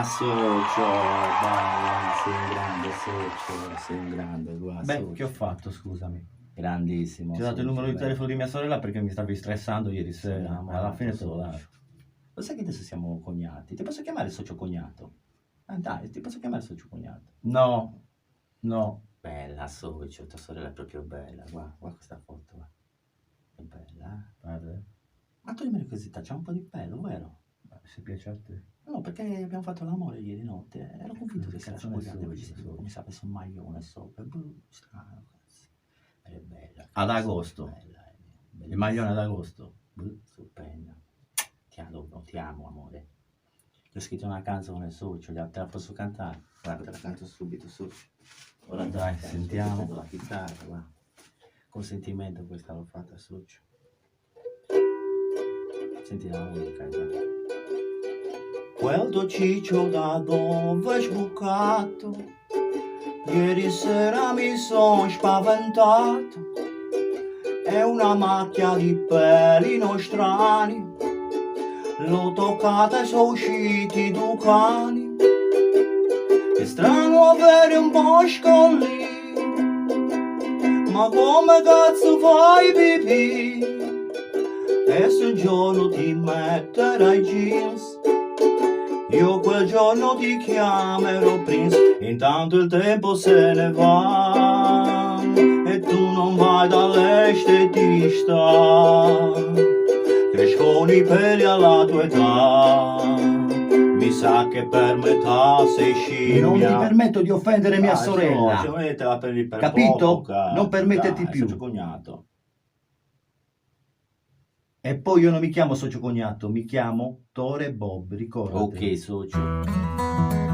socio, dai, sei un grande socio, sei un grande, guarda, Beh, socio. che ho fatto, scusami? Grandissimo. Ti ho dato il socio, numero di bello. telefono di mia sorella perché mi stavi stressando ieri Sono sera. innamorato, Alla fine te l'ho socio. dato. Lo sai che adesso siamo cognati? Ti posso chiamare socio cognato? Dai, ti posso chiamare socio cognato? No, no. Bella socio, tua sorella è proprio bella, guarda questa foto, guarda. È bella, eh? Guarda, Ma toglimi la cosetta, c'ha un po' di pelo, vero? se piace a te. No, perché abbiamo fatto l'amore ieri notte, ero convinto Che che si era cazzo ne sposata, so invece io, mi sa messo un maglione sopra, strano, cazzo. È bella. Ad cazzo, agosto. bella, Il maglione ad agosto. stupenda. Ti amo, amore. Ti ho scritto una canzone, socio, te la posso cantare? Guarda, te la canto subito, socio. Ora Dai, te la sentiamo. prendo la chitarra, guarda. Con sentimento questa l'ho fatta, socio. Senti la musica, già. Quel tuo ciccio da dove hai sbucato, ieri sera mi son spaventato, è una macchia di peli nostrani, l'ho toccata e sono usciti due cani, è strano avere un bosco lì, ma come cazzo fai pipì? E se un giorno ti metterai jeans, io quel giorno ti chiamerò Prince, intanto il tempo se ne va e tu non vai dall'estetista, crescono i peli alla tua età, mi sa che per metà sei scimmia. Non ti permetto di offendere mia sorella. Capito? Capito? Non permetterti più. Socio cognato. E poi io non mi chiamo socio cognato, mi chiamo Tore Bob, ricordati. Ok, socio.